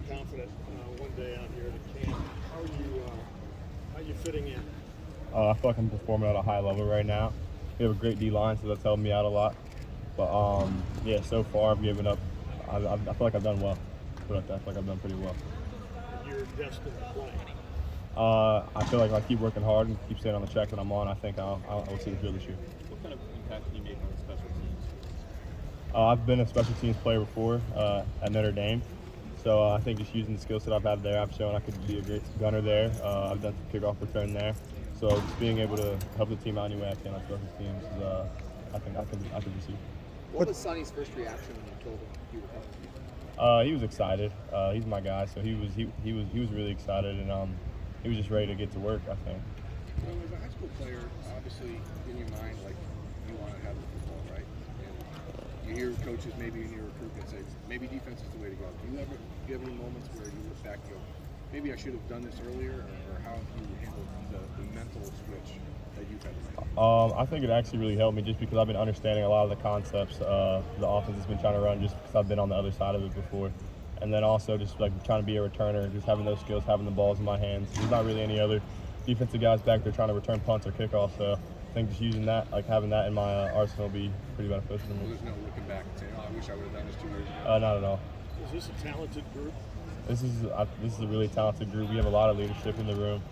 confident one day out here at camp. How are you fitting in? I feel like I'm performing at a high level right now. We have a great D-line, so that's helped me out a lot. But yeah, so far I've given up. I feel like I've done well. I feel like I've done pretty well. You're destined to play. I feel like if I keep working hard and keep staying on the track that I'm on, I think I'll see the field this year. What kind of impact can you make on special teams? I've been a special teams player before at Notre Dame, so I think just using the skill set I've had there, I've shown I could be a great gunner there. I've done some kickoff return there, so just being able to help the team out any way I can on special teams is, I can receive. What was Sonny's first reaction when you told him you were coming? He was excited. He's my guy, so he was really excited, and he was just ready to get to work, I think. So as a high school player, obviously in your mind, like, you want to have the football, right? And you hear coaches maybe in your recruitment say, maybe defense is the way to go. Do you have any moments where you look back and go, maybe I should have done this earlier, or how have you handled the mental switch that you've had to make? I think it actually really helped me just because I've been understanding a lot of the concepts the offense has been trying to run just because I've been on the other side of it before. And then also just like trying to be a returner, just having those skills, having the balls in my hands. There's not really any other defensive guys back there trying to return punts or kickoffs, so I think just using that, like having that in my arsenal will be pretty beneficial to me. Well, there's no looking back and saying, oh, I wish I would have done this 2 years ago. Not at all. Is this a talented group? This is a really talented group. We have a lot of leadership in the room.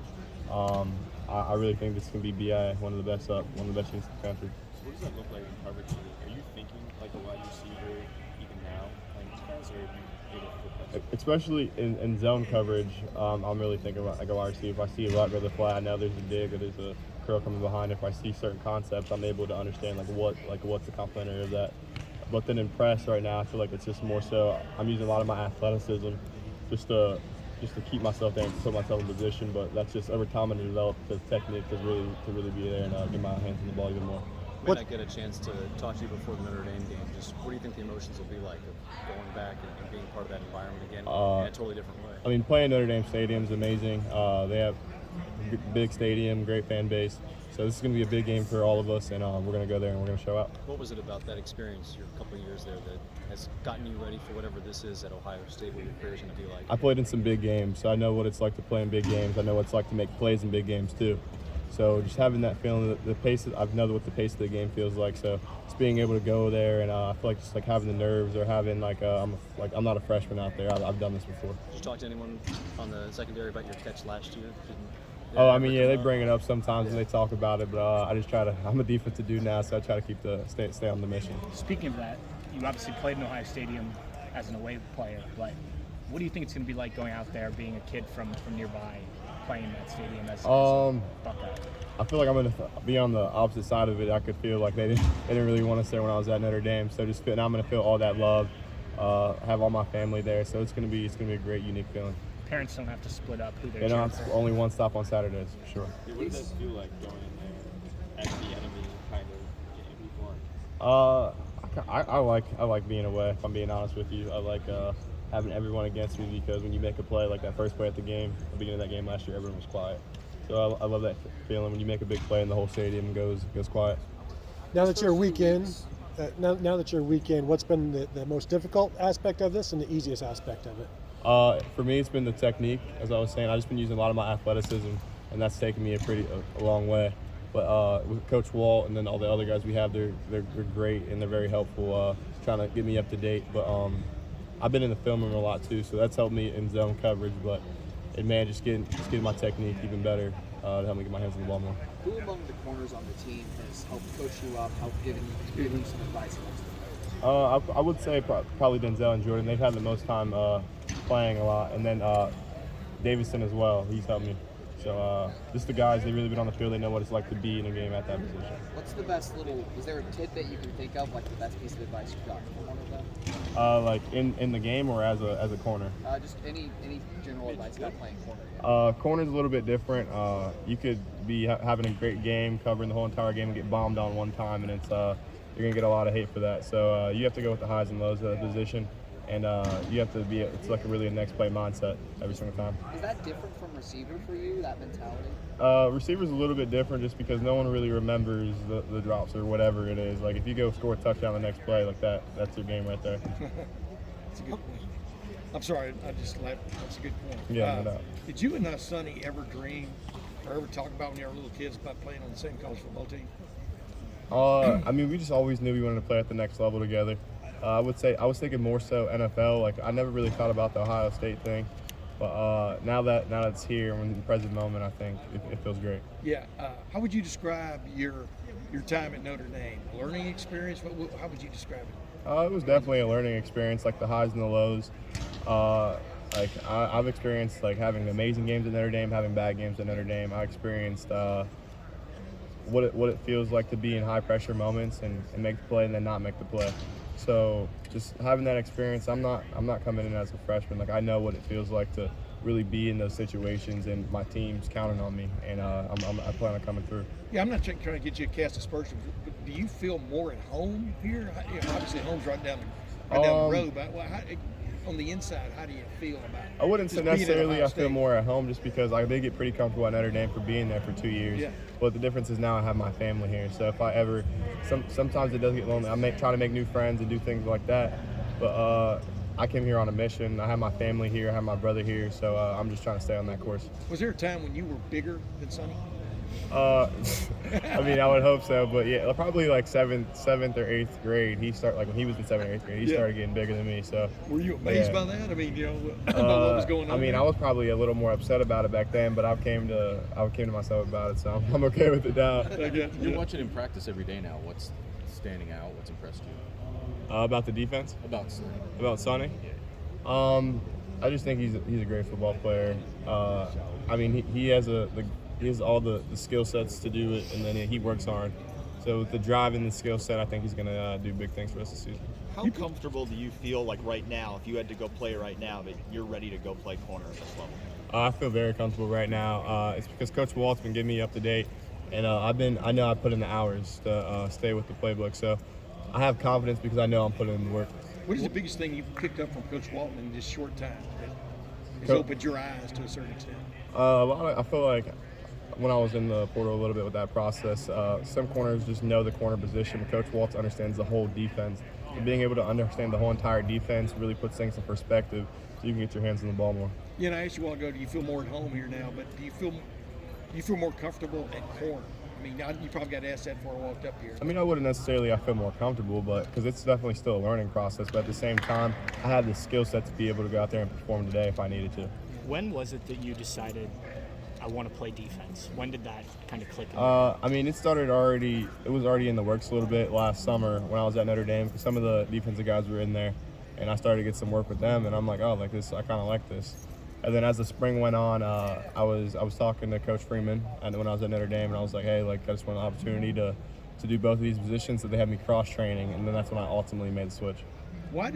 I really think this can be BI, one of the best teams in the country. So what does that look like in coverage? Are you thinking like a wide receiver even now playing these guys, or are you able to flip that? Especially in zone coverage, I'm really thinking about like a wide receiver. If I see a route go to the flat, I know there's a dig or there's a curl coming behind. If I see certain concepts, I'm able to understand what's the complementary of that. But then in press right now, I feel like it's just more so I'm using a lot of my athleticism just to keep myself there and put myself in position. But that's just over time and develop the technique to really be there and get my hands on the ball even more. When I get a chance to talk to you before the Notre Dame game, just what do you think the emotions will be like of going back and being part of that environment again in a totally different way? I mean, playing Notre Dame Stadium is amazing. They have a big stadium, great fan base. So this is going to be a big game for all of us, and we're going to go there and we're going to show out. What was it about that experience, your couple of years there, that has gotten you ready for whatever this is at Ohio State, what your career is going to be like? I played in some big games, so I know what it's like to play in big games. I know what it's like to make plays in big games too. So just having that feeling, the pace, I know what the pace of the game feels like. So just being able to go there, and I feel like just like having the nerves or having I'm not a freshman out there. I've done this before. Did you talk to anyone on the secondary about your catch last year? They bring it up sometimes and they talk about it, but I just try to. I'm a defensive dude now, so I try to keep stay on the mission. Speaking of that, you obviously played in Ohio Stadium as an away player, but what do you think it's going to be like going out there, being a kid from nearby, playing in that stadium as a Buckeye? I feel like I'm going to be on the opposite side of it. I could feel like they didn't really want us there when I was at Notre Dame, so now I'm going to feel all that love. Have all my family there, so it's going to be a great, unique feeling. Parents don't have to split up who they're They don't cheering have for. only one stop on Saturdays, for sure. Yeah, what does that feel like going in there as the enemy, kind of in week one? I like being away. If I'm being honest with you, I like having everyone against me because when you make a play like that first play at the beginning of that game last year, everyone was quiet. So I love that feeling when you make a big play and the whole stadium goes quiet. Now that you're a week in, what's been the most difficult aspect of this and the easiest aspect of it? For me, it's been the technique. As I was saying, I've just been using a lot of my athleticism, and that's taken me a long way. But with Coach Walt and then all the other guys we have, they're great and they're very helpful, trying to get me up to date. But I've been in the film room a lot too, so that's helped me in zone coverage. But just getting my technique even better to help me get my hands on the ball more. Who among the corners on the team has helped coach you up, helped give you some advice? I would say probably Denzel and Jordan. They've had the most time playing a lot, and then Davidson as well. He's helped me. So just the guys, they've really been on the field. They know what it's like to be in a game at that position. What's the best is there a tidbit you can think of, like the best piece of advice you got from one of them? Like in the game or as a corner? Just any general advice about playing corner. Corner's a little bit different. You could be having a great game, covering the whole entire game, and get bombed on one time, and it's you're gonna get a lot of hate for that. So you have to go with the highs and lows of the position, and you have to be. It's like a next play mindset every single time. Is that different from receiver for you? That mentality? Receiver's a little bit different just because no one really remembers the drops or whatever it is. Like if you go score a touchdown the next play like that, that's your game right there. That's a good point. I'm sorry, I just laughed. That's a good point. Yeah, no doubt. Did you and Sonny ever dream or ever talk about when you were little kids about playing on the same college football team? I mean, we just always knew we wanted to play at the next level together. I would say I was thinking more so NFL. Like I never really thought about the Ohio State thing, but now that it's here, in the present moment, I think it feels great. Yeah. How would you describe your time at Notre Dame? A learning experience? How would you describe it? It was definitely a learning experience, like the highs and the lows. Like I've experienced like having amazing games at Notre Dame, having bad games at Notre Dame. I experienced what it feels like to be in high pressure moments and make the play and then not make the play. So just having that experience, I'm not coming in as a freshman. Like I know what it feels like to really be in those situations, and my team's counting on me, and I plan on coming through. Yeah, I'm not trying to get you to cast aspersions, but do you feel more at home here? You know, obviously, home's right down the road, but on the inside, how do you feel about it? I wouldn't say Just being at necessarily Ohio I feel State? more at home just because I did get pretty comfortable at Notre Dame for being there for 2 years. Yeah. But the difference is now I have my family here. So if I ever, sometimes it does get lonely. I try to make new friends and do things like that. But I came here on a mission. I have my family here. I have my brother here. So I'm just trying to stay on that course. Was there a time when you were bigger than Sonny? I mean, I would hope so, but yeah, probably like seventh or eighth grade. When he was in 7th or 8th grade, he started getting bigger than me. So Were you amazed by that? I mean, you know, what was going on? I mean, there? I was probably a little more upset about it back then, but I came to myself about it, so I'm okay with it now. You're watching him practice every day now. What's standing out? What's impressed you? About the defense? About Sonny. About Sonny? I just think he's a great football player. I mean, he has all the skill sets to do it, and then he works hard. So with the drive and the skill set, I think he's going to do big things for us this season. How comfortable do you feel like right now, if you had to go play right now, that you're ready to go play corner at this level? I feel very comfortable right now. It's because Coach Walt's been getting me up to date, and I know I put in the hours to stay with the playbook. So I have confidence because I know I'm putting in the work. What is the biggest thing you've picked up from Coach Walton in this short time that has Co- opened your eyes to a certain extent? I feel like when I was in the portal a little bit with that process, some corners just know the corner position. Coach Waltz understands the whole defense. And being able to understand the whole entire defense really puts things in perspective so you can get your hands on the ball more. Yeah, and I asked you a while ago, do you feel more at home here now, but do you feel more comfortable at corner? I mean, you probably got asked that before I walked up here. I mean, I wouldn't necessarily I feel more comfortable, but because it's definitely still a learning process. But at the same time, I have the skill set to be able to go out there and perform today if I needed to. When was it that you decided I want to play defense? When did that kind of click? I mean, it was already in the works a little bit last summer when I was at Notre Dame because some of the defensive guys were in there, and I started to get some work with them, and I'm like, oh, like this, I kind of like this. And then as the spring went on, I was talking to Coach Freeman, and when I was at Notre Dame, and I was like, hey, like I just want an opportunity to do both of these positions, so they had me cross training, and then that's when I ultimately made the switch. Why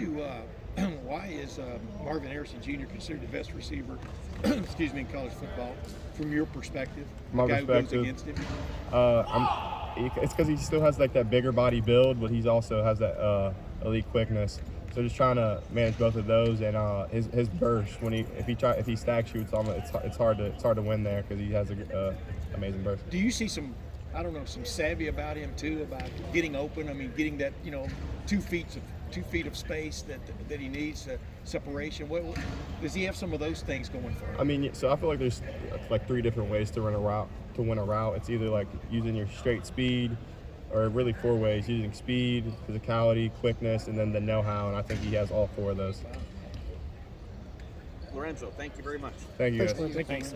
is Marvin Harrison Jr. considered the best receiver, excuse me, in college football from your perspective? My the guy perspective, who goes against him? It's because he still has like that bigger body build, but he also has that elite quickness. So just trying to manage both of those, and his burst if he stacks you, it's hard to win there because he has a amazing burst. Do you see some savvy about him too, about getting open? I mean, getting that 2 feet of space that he needs, separation. What does he have? Some of those things going for him? I mean, so I feel like there's like 3 different ways to run a route. To win a route, it's either like using your straight speed, or really 4 ways: using speed, physicality, quickness, and then the know-how. And I think he has all 4 of those. Lorenzo, thank you very much. Thank you guys. Thanks, Lorenzo. Thanks.